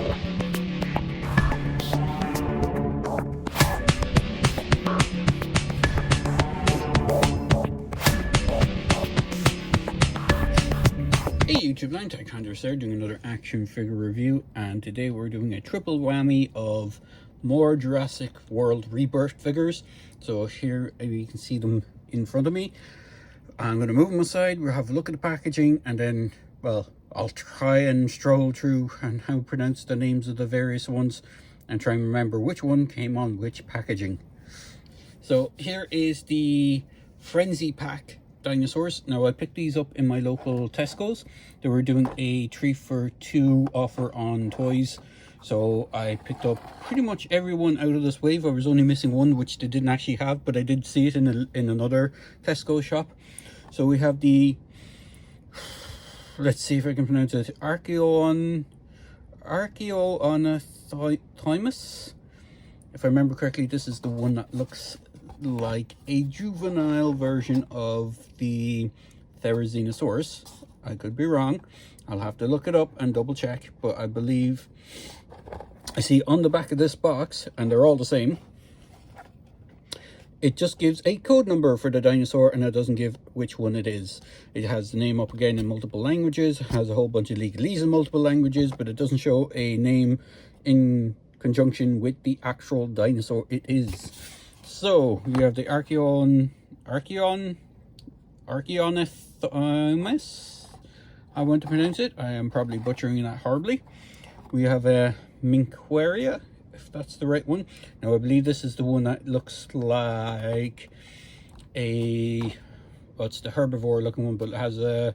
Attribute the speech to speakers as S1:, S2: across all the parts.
S1: Hey YouTube land, Tychonders there, doing another action figure review, and today we're doing a triple whammy of more Jurassic World Rebirth figures. So here you can see them in front of me. I'm going to move them aside, we'll have a look at the packaging, and then, well, I'll try and stroll through and how to pronounce the names of the various ones and try and remember which one came on which packaging. So here is the Frenzy Pack dinosaurs. Now I picked these up in my local Tesco's. They were doing a 3 for 2 offer on toys, so I picked up pretty much everyone out of this wave. I was only missing one which they didn't actually have, but I did see it in another Tesco shop. So we have the, let's see if I can pronounce it, Archaeonothymus. If I remember correctly, this is the one that looks like a juvenile version of the Therizinosaurus. I could be wrong, I'll have to look it up and double check, but I believe I see on the back of this box, and they're all the same, it just gives a code number for the dinosaur and it doesn't give which one it is. It has the name up again in multiple languages, it has a whole bunch of legalese in multiple languages, but it doesn't show a name in conjunction with the actual dinosaur it is. So we have the Archaeonothymus. I want to pronounce it. I am probably butchering that horribly. We have a Minquaria, if that's the right one. Now I believe this is the one that looks like a, well, it's the herbivore looking one, but it has a,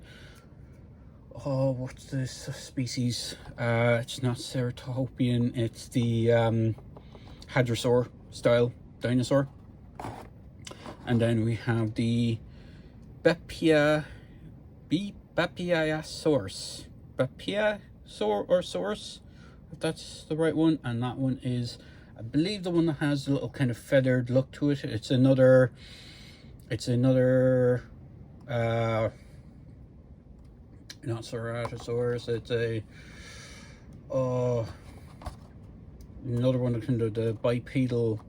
S1: oh, what's this species? It's not Ceratopian, it's the Hadrosaur style dinosaur. And then we have the Bepiasaurus, if that's the right one. And that one is, I believe, the one that has a little kind of feathered look to it. It's another not Ceratosaurus, it's a another one of the bipedal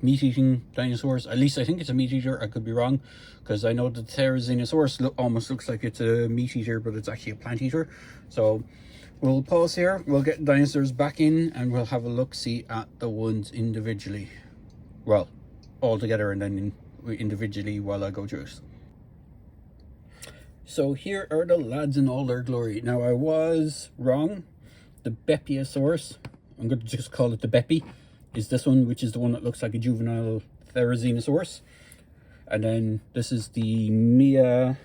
S1: meat-eating dinosaurs. At least I think it's a meat-eater. I could be wrong, because I know the Therizinosaurus almost looks like it's a meat-eater, but it's actually a plant-eater. So we'll pause here, we'll get dinosaurs back in, and we'll have a look-see at the ones individually. Well, all together and then individually while I go through it. So here are the lads in all their glory. Now I was wrong. The Bepiasaurus, I'm going to just call it the Bepi, is this one, which is the one that looks like a juvenile Therizinosaurus. And then this is the Mincaria.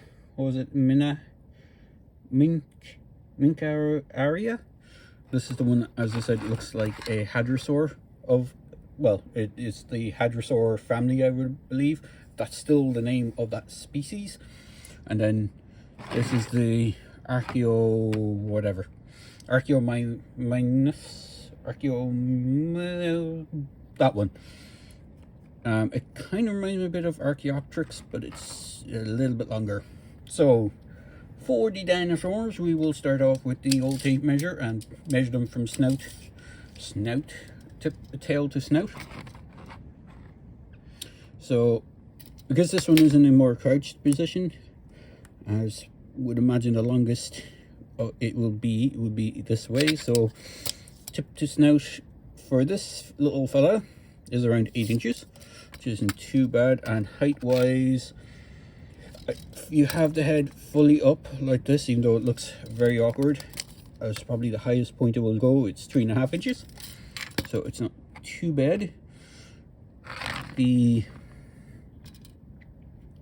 S1: This is the one that, as I said, looks like a hadrosaur of, well, it is the hadrosaur family, I would believe. That's still the name of that species. And then this is the that one. It kind of reminds me a bit of Archaeopteryx, but it's a little bit longer. So for the dinosaurs, we will start off with the old tape measure and measure them from tail to snout. So because this one is in a more crouched position, as would imagine the longest it would be this way. So tip to snout for this little fella is around 8 inches, which isn't too bad. And height wise, you have the head fully up like this, even though it looks very awkward. That's probably the highest point it will go. It's 3.5 inches, so it's not too bad. The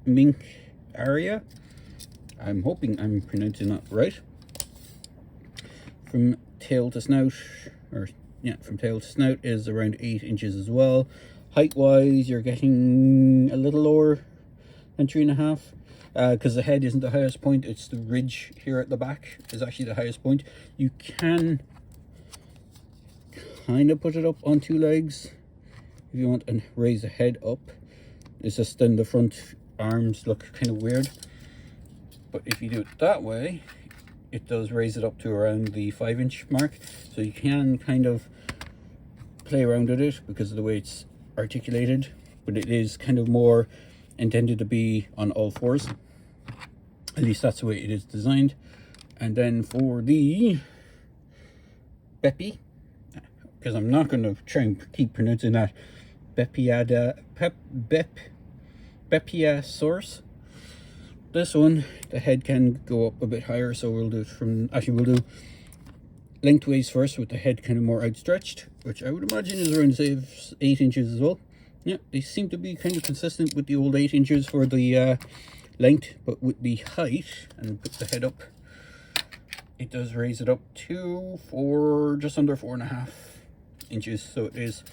S1: mink area, I'm hoping I'm pronouncing that right, from tail to snout, from tail to snout is around 8 inches as well. Height wise, you're getting a little lower than 3.5, because the head isn't the highest point, it's the ridge here at the back is actually the highest point. You can kind of put it up on 2 legs if you want and raise the head up. It's just then the front arms look kind of weird, but if you do it that way, it does raise it up to around the 5-inch mark, so you can kind of play around with it because of the way it's articulated, but it is kind of more intended to be on all fours. At least that's the way it is designed. And then for the Beppy, because I'm not going to try and keep pronouncing that, Beppiosaurus. This one, the head can go up a bit higher, so we'll do it from, actually we'll do lengthways first with the head kind of more outstretched, which I would imagine is around, say, 8 inches as well. Yeah, they seem to be kind of consistent with the old 8 inches for the length, but with the height, and put the head up, it does raise it up to just under 4.5 inches, so it is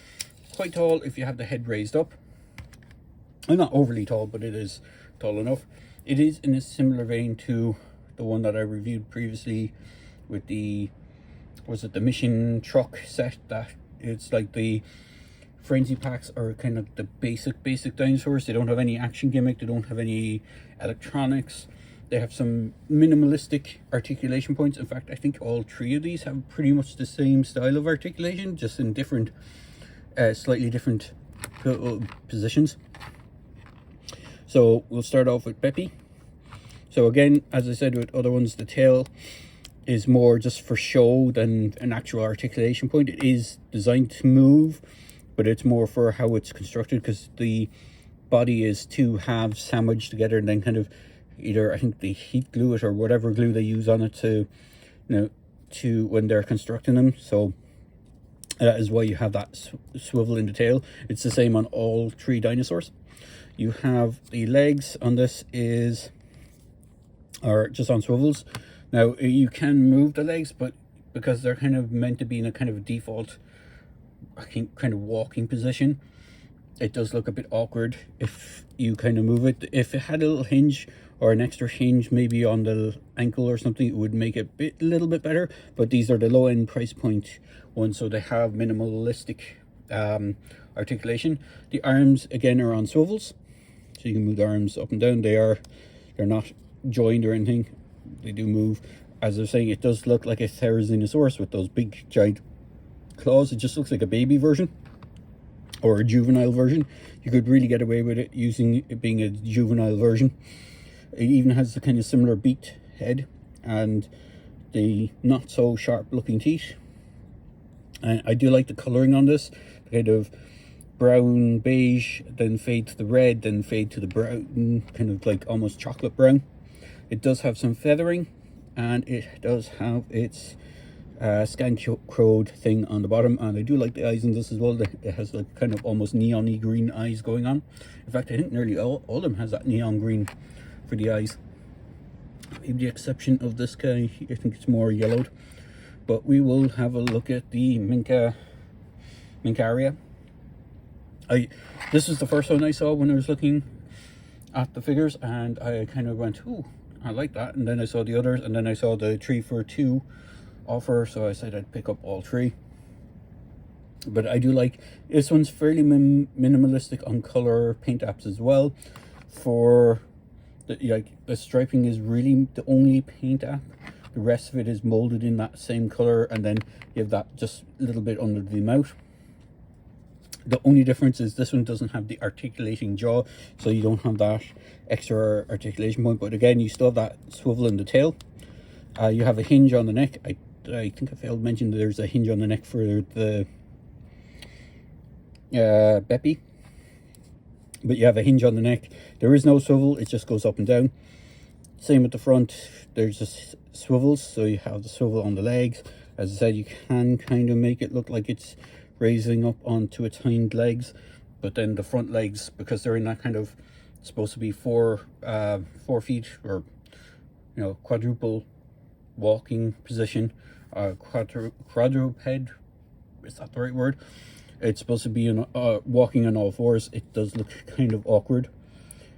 S1: quite tall if you have the head raised up. I'm not overly tall, but it is tall enough. It is in a similar vein to the one that I reviewed previously with the, was it the mission truck set, that it's like the frenzy packs are kind of the basic dinosaurs. They don't have any action gimmick, they don't have any electronics, they have some minimalistic articulation points. In fact, I think all 3 of these have pretty much the same style of articulation, just in different slightly different positions. So we'll start off with Beppy. So again, as I said with other ones, the tail is more just for show than an actual articulation point. It is designed to move, but it's more for how it's constructed, because the body is 2 halves sandwiched together, and then kind of either, I think they heat glue it or whatever glue they use on it to, to when they're constructing them. So that is why you have that swivel in the tail. It's the same on all 3 dinosaurs. You have the legs on this are just on swivels. Now you can move the legs, but because they're kind of meant to be in a kind of default, I think, kind of walking position, it does look a bit awkward if you kind of move it. If it had a little hinge or an extra hinge maybe on the ankle or something, it would make it a little bit better. But these are the low end price point ones, so they have minimalistic articulation. The arms again are on swivels, so you can move the arms up and down. They're not joined or anything, they do move. As I was saying, it does look like a Therizinosaurus with those big giant claws. It just looks like a baby version or a juvenile version. You could really get away with it using it being a juvenile version. It even has the kind of similar beaked head and the not so sharp looking teeth. And I do like the coloring on this, kind of brown beige, then fade to the red, then fade to the brown, kind of like almost chocolate brown. It does have some feathering, and it does have its scan-crowed thing on the bottom, and I do like the eyes in this as well. It has like kind of almost neon-y green eyes going on. In fact, I think nearly all of them has that neon green for the eyes. Maybe the exception of this guy, I think it's more yellowed. But we will have a look at the Mincaria. This was the first one I saw when I was looking at the figures, and I kind of went, ooh, I like that. And then I saw the others, and then I saw the 3 for 2 offer, so I said I'd pick up all 3. But I do like this one's fairly minimalistic on color paint apps as well. For the striping is really the only paint app. The rest of it is molded in that same color, and then you have that just a little bit under the mouth. The only difference is this one doesn't have the articulating jaw, so you don't have that extra articulation point. But again, you still have that swivel in the tail. You have a hinge on the neck. I think I failed to mention that there's a hinge on the neck for the Beppy. But you have a hinge on the neck. There is no swivel, it just goes up and down. Same at the front, there's just swivels, so you have the swivel on the legs. As I said, you can kind of make it look like it's raising up onto its hind legs, but then the front legs, because they're in that kind of supposed to be 4 feet, or quadruple walking position, quadruped, is that the right word? It's supposed to be walking on all 4s. It does look kind of awkward.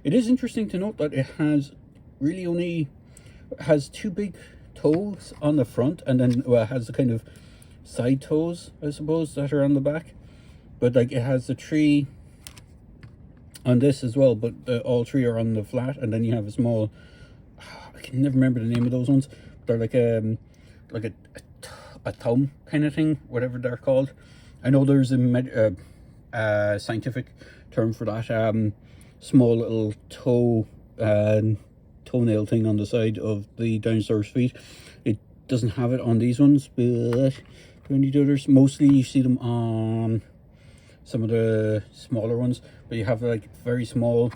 S1: It is interesting to note that it has really only has 2 big toes on the front, and then it has the kind of side toes, I suppose, that are on the back. But like it has the 3 on this as well, but all 3 are on the flat, and then you have a small, I can never remember the name of those ones, They're like a thumb kind of thing, whatever they're called. I know there's a scientific term for that. Small little toenail thing on the side of the dinosaur's feet. It doesn't have it on these ones, but any others, mostly you see them on some of the smaller ones, but you have like very small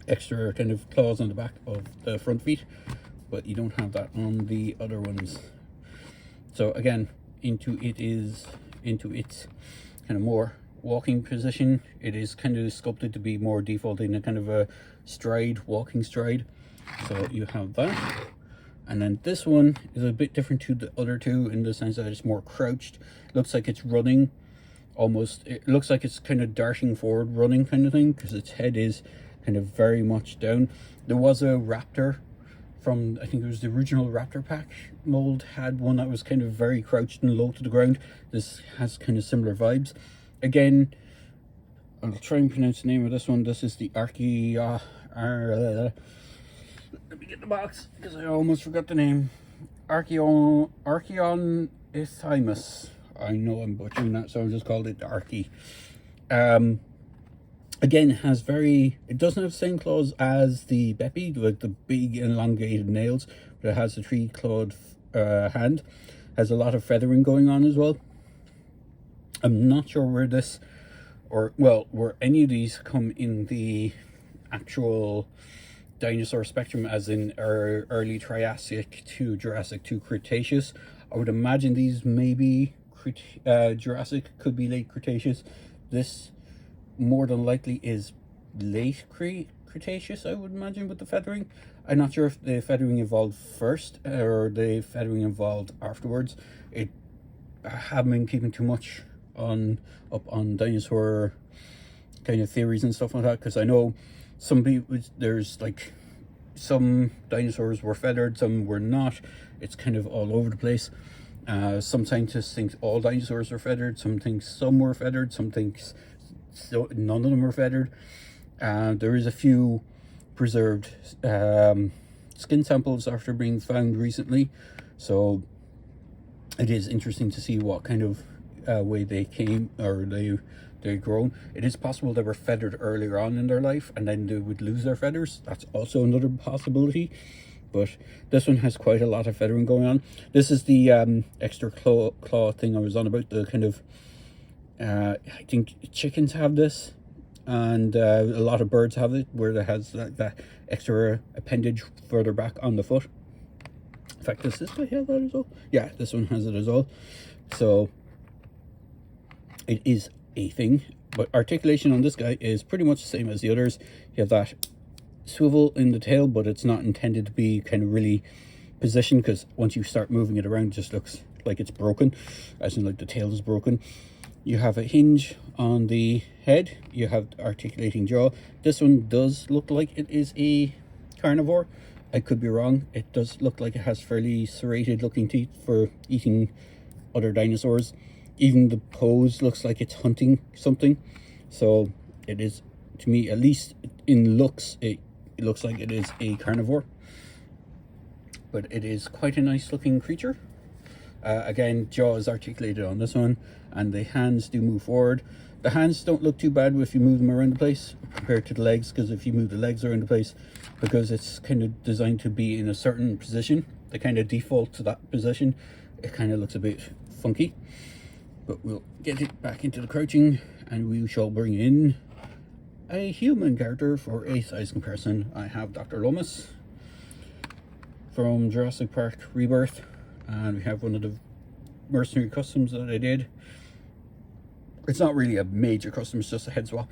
S1: extra kind of claws on the back of the front feet, but you don't have that on the other ones. So again, into its kind of more walking position, it is kind of sculpted to be more default in a kind of a walking stride. So you have that. And then this one is a bit different to the other two in the sense that it's more crouched. Looks like it's running almost. It looks like it's kind of darting forward, running kind of thing, because its head is kind of very much down. There was a raptor from, I think it was the original Raptor pack mold, had one that was kind of very crouched and low to the ground. This has kind of similar vibes. Again, I'll try and pronounce the name of this one. This is the let me get the box because I almost forgot the name. Archaeonithymus. I know I'm butchering that, so I just called it the Archie. Again, it doesn't have the same claws as the Beppy, like the big elongated nails, but it has the 3-clawed hand. Has a lot of feathering going on as well. I'm not sure where where any of these come in the actual dinosaur spectrum, as in early Triassic to Jurassic to Cretaceous. I would imagine these maybe Jurassic, could be late Cretaceous. This more than likely is late Cretaceous, I would imagine, with the feathering. I'm not sure if the feathering evolved first or the feathering evolved afterwards. I haven't been keeping too much up on dinosaur kind of theories and stuff like that, because I know there's like some dinosaurs were feathered, some were not. It's kind of all over the place. Some scientists think all dinosaurs are feathered, some think some were feathered, some think none of them are feathered. There is a few preserved skin samples after being found recently, so it is interesting to see what kind of way they came, or they've grown. It is possible they were feathered earlier on in their life and then they would lose their feathers. That's also another possibility, but this one has quite a lot of feathering going on. This is the extra claw thing I was on about, the kind of I think chickens have this, and a lot of birds have it, where it has that extra appendage further back on the foot. In fact, does this guy have that as well? Yeah, this one has it as well. So it is a thing, but articulation on this guy is pretty much the same as the others. You have that swivel in the tail, but it's not intended to be kind of really positioned, because once you start moving it around, it just looks like it's broken, as in like the tail is broken. You have a hinge on the head. You have articulating jaw. This one does look like it is a carnivore. I could be wrong. It does look like it has fairly serrated looking teeth for eating other dinosaurs. Even the pose looks like it's hunting something. So it is, to me, at least in looks, it looks like it is a carnivore. But it is quite a nice looking creature. Again, jaw is articulated on this one, and the hands do move forward. The hands don't look too bad if you move them around the place compared to the legs, because if you move the legs around the place, because it's kind of designed to be in a certain position, they kind of default to that position, it kind of looks a bit funky. But we'll get it back into the crouching, and we shall bring in a human character for a size comparison. I have Dr. Lomas from Jurassic Park Rebirth, and we have one of the mercenary customs that I did. It's not really a major custom, it's just a head swap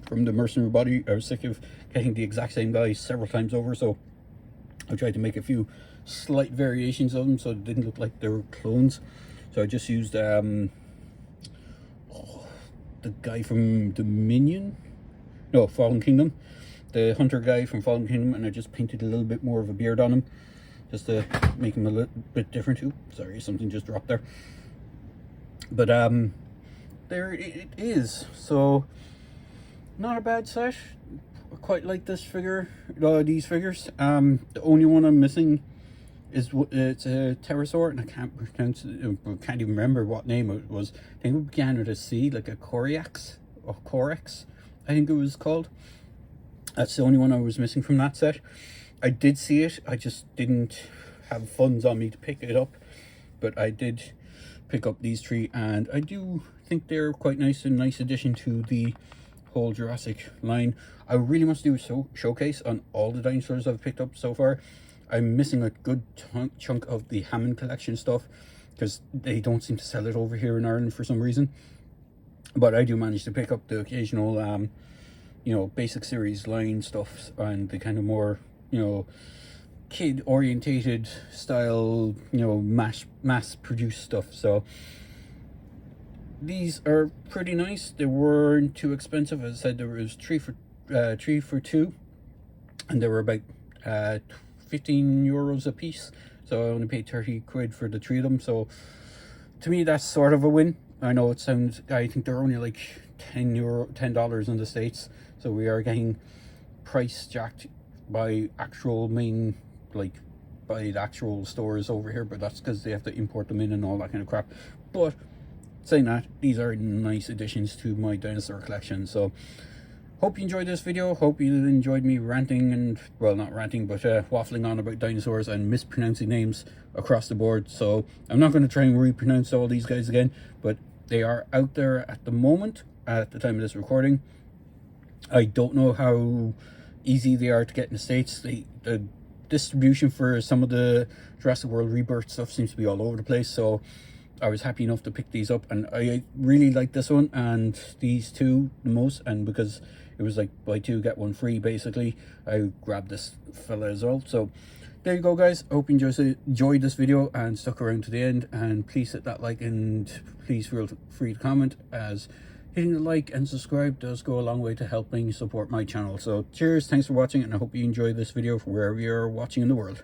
S1: from the mercenary body. I was sick of getting the exact same guy several times over, so I tried to make a few slight variations of them so it didn't look like they were clones. So I just used the guy from Fallen Kingdom, the hunter guy from Fallen Kingdom, and I just painted a little bit more of a beard on him, just to make him a little bit different too. Sorry, something just dropped there. But there it is. So not a bad set. quite like this figure, these figures. The only one I'm missing is it's a pterosaur, and I can't pronounce it, I can't even remember what name it was. I think it began with a C, like a Corax or Corex, I think it was called. That's the only one I was missing from that set. I did see it, I just didn't have funds on me to pick it up, but I did pick up these three, and I do think they're quite nice, a nice addition to the whole Jurassic line. I really must do a showcase on all the dinosaurs I've picked up so far. I'm missing a good chunk of the Hammond collection stuff because they don't seem to sell it over here in Ireland for some reason. But I do manage to pick up the occasional, you know, basic series line stuff and the kind of more, you know, kid orientated style, you know, mass produced stuff. So these are pretty nice. They weren't too expensive. As I said, there was three for two, and they were about 15 euros a piece, so I only paid 30 quid for the three of them. So to me, that's sort of a win. I know it sounds, I think they're only like $10 in the States, so we are getting price jacked by actual main, like by the actual stores over here, but that's because they have to import them in and all that kind of crap. But saying that, these are nice additions to my dinosaur collection. So hope you enjoyed this video. Hope you enjoyed me ranting and, well, not ranting, but waffling on about dinosaurs and mispronouncing names across the board. So I'm not going to try and repronounce all these guys again, but they are out there at the moment, at the time of this recording. I don't know how easy they are to get in the States. The distribution for some of the Jurassic World Rebirth stuff seems to be all over the place, so I was happy enough to pick these up, and I really like this one and these two the most, and because it was like buy two get one free basically, I grabbed this fella as well. So there you go, guys. I hope you enjoyed this video and stuck around to the end, and please hit that like, and please feel free to comment, as hitting the like and subscribe does go a long way to helping support my channel. So cheers, thanks for watching, and I hope you enjoyed this video from wherever you're watching in the world.